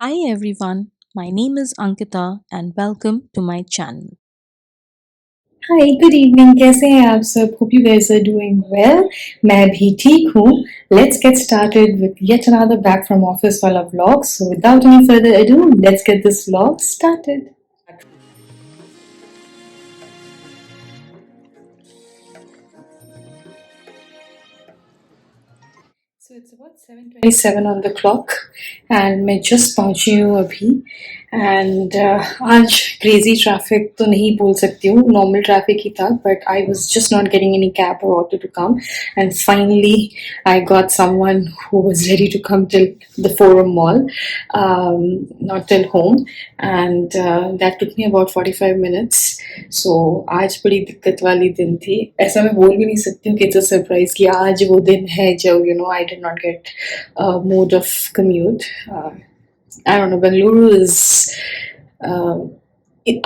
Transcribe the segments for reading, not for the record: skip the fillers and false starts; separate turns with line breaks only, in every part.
Hi everyone, my name is Ankita and welcome to my channel.
Hi good evening कैसे हैं आप सब hope you guys are doing well मैं भी ठीक हूँ let's get started with yet another back from office वाला vlog so without any further ado let's get this vlog started So it's about 7:27 on the clock and मैं just पहुंची हूँ अभी and आज क्रेजी ट्रैफिक तो नहीं बोल सकती हूँ नॉर्मल ट्रैफिक ही था but I was just not getting any cab और auto to come and finally I got someone who was ready to come till the Forum Mall not till home and that took me about 45 minutes so आज बड़ी दिक्कत वाली दिन थी ऐसा मैं बोल भी नहीं सकती हूँ कि इट्स अ सरप्राइज कि आज वो दिन है जब I did not gate mode of commute I don't know. Bengaluru is uh,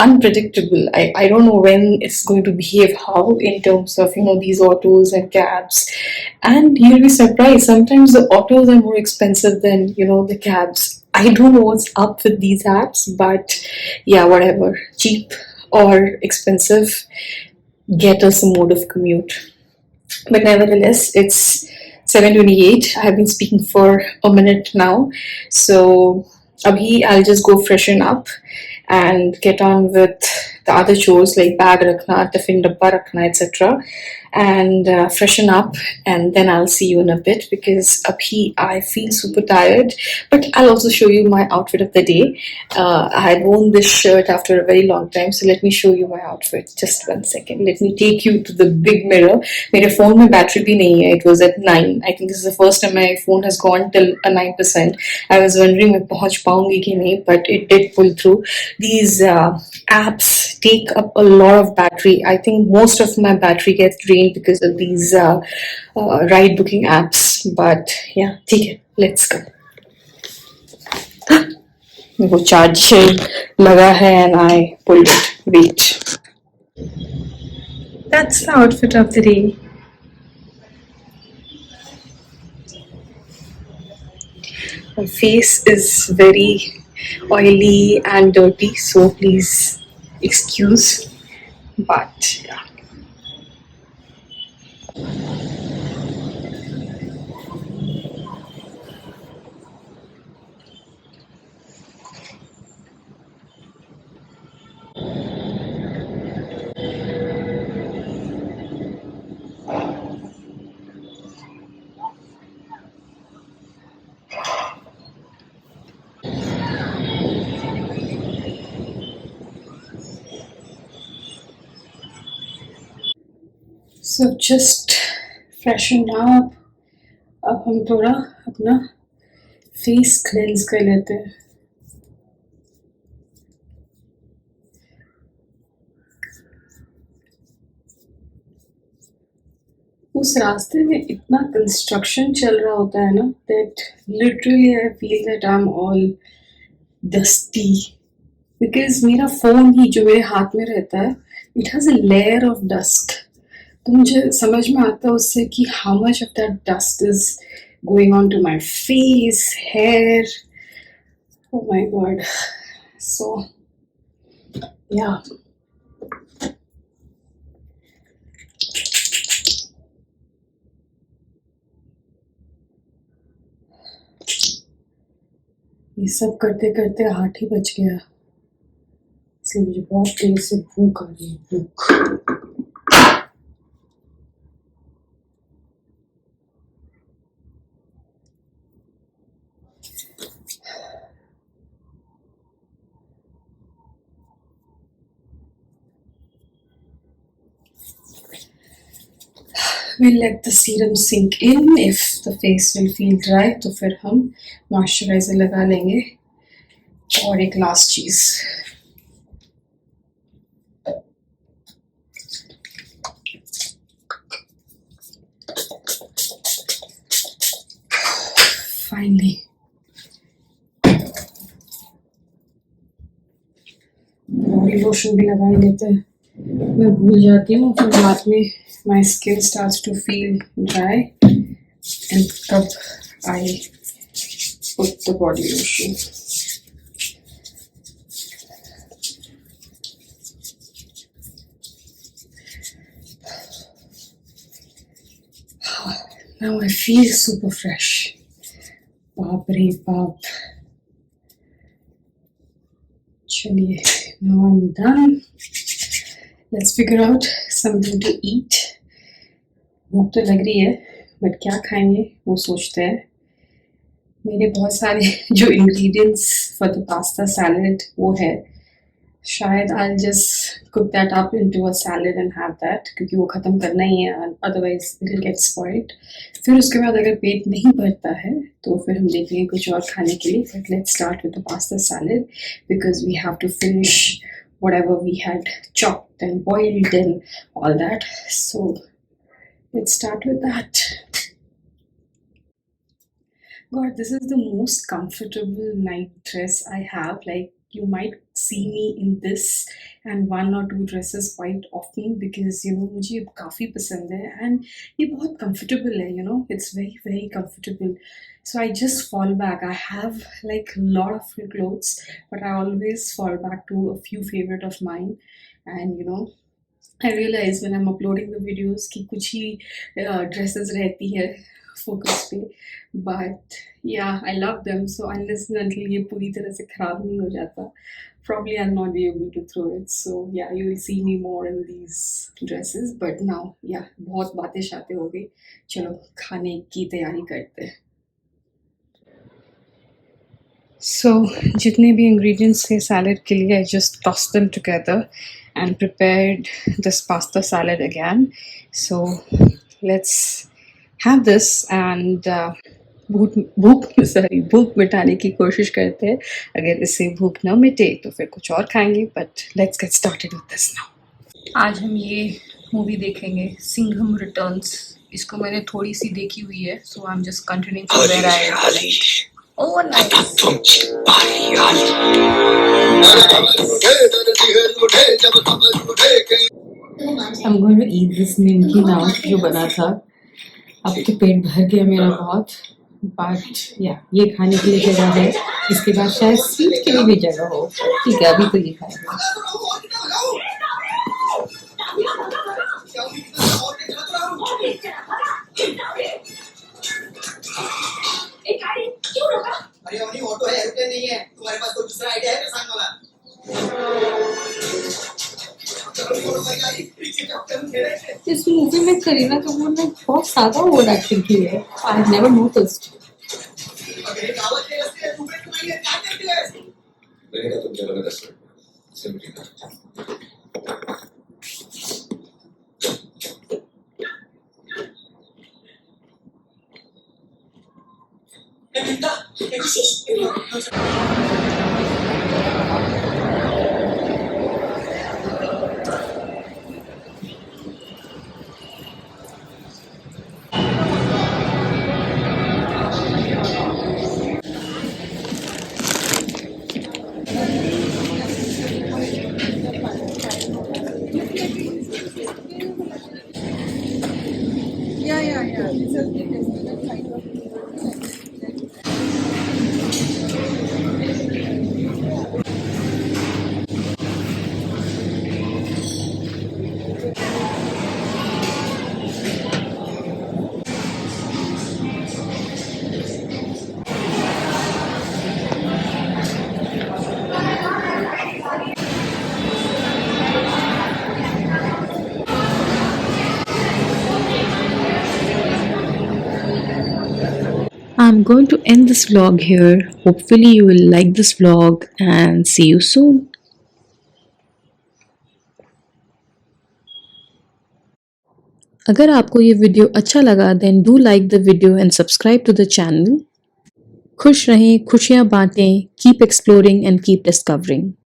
unpredictable. I don't know when it's going to behave how in terms of these autos and cabs, and you'll be surprised. Sometimes the autos are more expensive than the cabs. I don't know what's up with these apps, but yeah, whatever, cheap or expensive, get us a mode of commute. But nevertheless, it's 7:28. I have been speaking for a minute now, so abhi I'll just go freshen up and get on with the other chores like bag rakhna, tiffin dabba rakhna, etc. And freshen up, and then I'll see you in a bit because abhi I feel super tired. But I'll also show you my outfit of the day. I had worn this shirt after a very long time, so let me show you my outfit. Just one second. Let me take you to the big mirror. मेरे phone में battery भी नहीं है. It was at 9. I think this is the first time my phone has gone till a 9%. I was wondering मैं पहुंच पाऊंगी कि नहीं, but it did pull through. These apps take up a lot of battery. I think most of my battery gets drained because of these ride booking apps. But yeah, ठीक है. Let's go. वो charger लगा है and I pulled it. Wait. That's the outfit of the day. My face is very oily and dirty, so please excuse. But yeah. So just freshen up. अब हम थोड़ा अपना face cleanse कर लेते हैं. उस रास्ते में इतना कंस्ट्रक्शन चल रहा होता है ना that literally I feel that I am all dusty because मेरा फोन ही जो मेरे हाथ में रहता है it has a layer of dust तो मुझे समझ में आता है उससे कि how much of that dust is going on to my face hair oh my God so या ये सब करते करते 8 ही बज गया इसलिए मुझे बहुत देर से भूख आ रही है भूख We'll let the serum sink in. If the face will feel dry तो फिर हम मॉइस्चराइजर लगा लेंगे और एक लास्ट चीज फाइनली बॉडी लोशन भी लगा ही लेते हैं मैं भूल जाती हूँ फिर बाद में my skin starts to feel dry and तब I put the body lotion. Now I feel super fresh. बाप रे बाप. चलिए, now I'm done. Let's figure out something to eat. भूख तो लग रही है, बट क्या खाएंगे वो सोचते हैं. मेरे बहुत सारे जो ingredients for the pasta salad वो है. शायद I'll just cook that up into a salad and have that, क्योंकि वो ख़त्म करना ही है, otherwise it'll get spoiled. फिर उसके बाद अगर पेट नहीं भरता है तो फिर हम देखेंगे कुछ और खाने के लिए. But let's start with the pasta salad because we have to finish whatever we had chopped and boiled and all that. So let's start with that. God, this is the most comfortable night dress I have. Like, you might see me in this and one or two dresses quite often because मुझे काफ़ी पसंद है and ये बहुत comfortable है. It's very very comfortable. So I just fall back. I have like a lot of clothes, but I always fall back to a few favorite of mine. And I realize when I'm uploading the videos कि कुछ ही dresses रहती है focus पे, but yeah, I love them. So unless and until ये पूरी तरह से खराब नहीं हो जाता, probably I'll not be able to throw it. So yeah, you will see me more in these dresses. But now yeah, बहुत बातें शातें हो गई. चलो खाने की तैयारी करते हैं. So जितने भी ingredients थे salad के लिए, I just tossed them together and prepared this pasta salad again. So let's have this and भूख मिटाने की कोशिश करते हैं. अगर इससे भूख न मिटे तो फिर कुछ और खाएंगे. But let's get started with this now. आज हम ये मूवी देखेंगे, सिंघम रिटर्न्स. इसको मैंने थोड़ी सी देखी हुई है, so I am just continuing from where I. Oh nice. I'm going to eat this nimki naan जो बना था. अब तो पेट भर गया मेरा बहुत. बट या ये खाने के लिए जगह है, इसके बाद शायद स्वीट के लिए भी जगह हो. ठीक है, अभी तो ये खाएंगे. ऑटो है, एरोप्लेन नहीं है. तुम्हारे पास कोई दूसरा आइडिया है क्या? सांग मला. इस मूवी में करीना कपूर ने बहुत ज्यादा ओवर एक्टिंग की है. I have never noticed. I'm going to end this vlog here. Hopefully you will like this vlog and see you soon. अगर आपको ये वीडियो अच्छा लगा then do like the video and subscribe to the channel. खुश रहें, खुशियाँ बांटें, keep exploring and keep discovering.